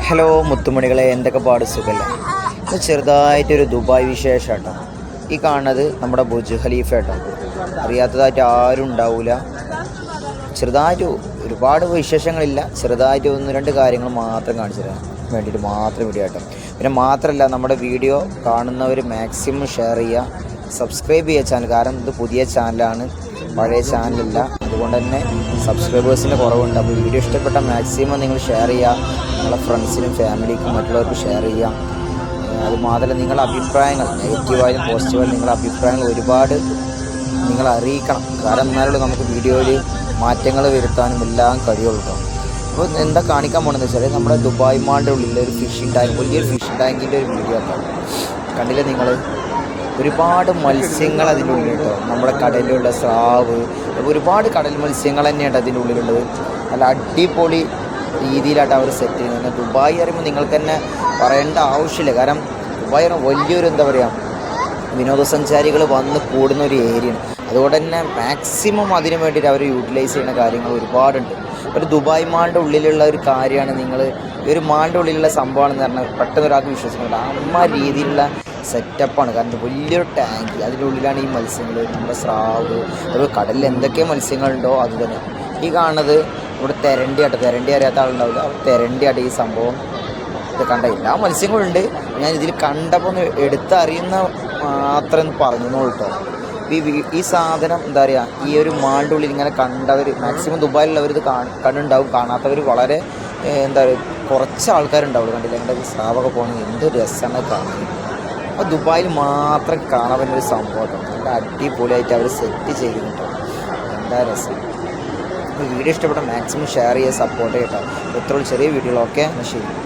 Hello മുത്തുമണികളെ, എന്തൊക്കെ പാട് സുഖമല്ല. ഇത് ചെറുതായിട്ടൊരു ദുബായ് വിശേഷം കേട്ടോ. ഈ കാണുന്നത് നമ്മുടെ ബുർജ് ഖലീഫ കേട്ടോ. അറിയാത്തതായിട്ട് ആരും ഉണ്ടാവില്ല. ചെറുതായിട്ട് ഒരുപാട് വിശേഷങ്ങളില്ല, ചെറുതായിട്ട് ഒന്ന് രണ്ട് കാര്യങ്ങൾ മാത്രം കാണിച്ചു തരാൻ വേണ്ടിയിട്ട് മാത്രം വീഡിയോ കേട്ടോ. പിന്നെ മാത്രമല്ല, നമ്മുടെ വീഡിയോ കാണുന്നവർ മാക്സിമം ഷെയർ ചെയ്യുക, സബ്സ്ക്രൈബ് ചെയ്യുക ചാനൽ. കാരണം ഇത് പുതിയ ചാനലാണ്, പഴയ ചാനലല്ല. അതുകൊണ്ട് തന്നെ സബ്സ്ക്രൈബേഴ്സിന് കുറവുണ്ട്. അപ്പോൾ വീഡിയോ ഇഷ്ടപ്പെട്ട മാക്സിമം നിങ്ങൾ ഷെയർ ചെയ്യുക, നിങ്ങളുടെ ഫ്രണ്ട്സിനും ഫാമിലിക്കും മറ്റുള്ളവർക്ക് ഷെയർ ചെയ്യുക. അതുമാത്രമല്ല, നിങ്ങളുടെ അഭിപ്രായങ്ങൾ നെഗറ്റീവായാലും പോസിറ്റീവായാലും നിങ്ങളുടെ അഭിപ്രായങ്ങൾ ഒരുപാട് നിങ്ങൾ അറിയിക്കണം. കാരണം എന്നാലും നമുക്ക് വീഡിയോയിൽ മാറ്റങ്ങൾ വരുത്താനും എല്ലാം കഴിയുള്ളൂ കേട്ടോ. അപ്പോൾ എന്താ കാണിക്കാൻ പോകണമെന്ന് വെച്ചാൽ, നമ്മുടെ ദുബായ് മാളിൻ്റെ ഉള്ളിൽ ഒരു ഫിഷിംഗ് ടാങ്ക്, വലിയൊരു ഫിഷിംഗ് ടാങ്കിൻ്റെ ഒരു വീഡിയോ ഒക്കെ കണ്ടില്ലേ നിങ്ങൾ. ഒരുപാട് മത്സ്യങ്ങൾ അതിൻ്റെ ഉള്ളിൽ കേട്ടോ. നമ്മുടെ കടലിലുള്ള സ്രാവ്, ഒരുപാട് കടൽ മത്സ്യങ്ങൾ തന്നെയാണ് അതിൻ്റെ ഉള്ളിലുള്ളത്. നല്ല അടിപൊളി രീതിയിലായിട്ട് അവർ സെറ്റ് ചെയ്യുന്നത്. ദുബായ് പറയുമ്പോൾ നിങ്ങൾക്ക് തന്നെ പറയേണ്ട ആവശ്യമില്ല. കാരണം ദുബായ് പറയുമ്പോൾ വലിയൊരു എന്താ പറയുക, വിനോദസഞ്ചാരികൾ വന്ന് കൂടുന്ന ഒരു ഏരിയയാണ്. അതുകൊണ്ട് തന്നെ മാക്സിമം അതിന് വേണ്ടിയിട്ട് അവർ യൂട്ടിലൈസ് ചെയ്യുന്ന കാര്യങ്ങൾ ഒരുപാടുണ്ട്. ഒരു ദുബായ് മാളിൻ്റെ ഉള്ളിലുള്ള ഒരു കാര്യമാണ് നിങ്ങൾ ഈ ഒരു മാളിൻ്റെ ഉള്ളിലുള്ള സംഭവമാണെന്ന് പറഞ്ഞാൽ പെട്ടെന്ന് ഒരാൾക്ക് വിശ്വസിക്കുന്നുണ്ട്. അമ്മ രീതിയിലുള്ള സെറ്റപ്പാണ്. കാരണം വലിയൊരു ടാങ്ക്, അതിൻ്റെ ഉള്ളിലാണ് ഈ മത്സ്യങ്ങൾ, നമ്മുടെ സ്രാവ്, അതുപോലെ കടലിൽ എന്തൊക്കെ മത്സ്യങ്ങളുണ്ടോ അത് തന്നെ. ഈ കാണുന്നത് ഇവിടെ തെരണ്ടിയാട്ടോ. തെരണ്ടി അറിയാത്ത ആളുണ്ടാവില്ല, തെരണ്ടിയാട്ടോ ഈ സംഭവം. ഇത് കണ്ട എല്ലാ മത്സ്യങ്ങളുണ്ട്. ഞാൻ ഇതിൽ കണ്ടപ്പോൾ ഒന്ന് എടുത്തറിയുന്ന മാത്രം പറഞ്ഞോളൂ കേട്ടോ. ഈ സാധനം എന്താ പറയുക, ഈ ഒരു മാളിൻ്റെ ഉള്ളിൽ ഇങ്ങനെ കണ്ടവർ മാക്സിമം ദുബായിലുള്ളവർ ഇത് കണ്ടുണ്ടാവും. കാണാത്തവർ വളരെ എന്താ പറയുക, കുറച്ച് ആൾക്കാരുണ്ടാവുള്ളൂ. കണ്ടില്ല എൻ്റെ സ്രാവൊക്കെ പോകുന്നത് എന്ത് രസമാണ് കാണാൻ. അപ്പോൾ ദുബായിൽ മാത്രം കാണാൻ പറ്റുന്നൊരു സംഭവം കേട്ടോ. നല്ല അടിപൊളിയായിട്ട് അവർ സെറ്റ് ചെയ്തിട്ടോ. എന്താ രസം. വീഡിയോ ഇഷ്ടപ്പെട്ട മാക്സിമം ഷെയർ ചെയ്യുക, സപ്പോർട്ട് ചെയ്യട്ടോ. എത്ര ചെറിയ വീഡിയോകളൊക്കെ ശരി.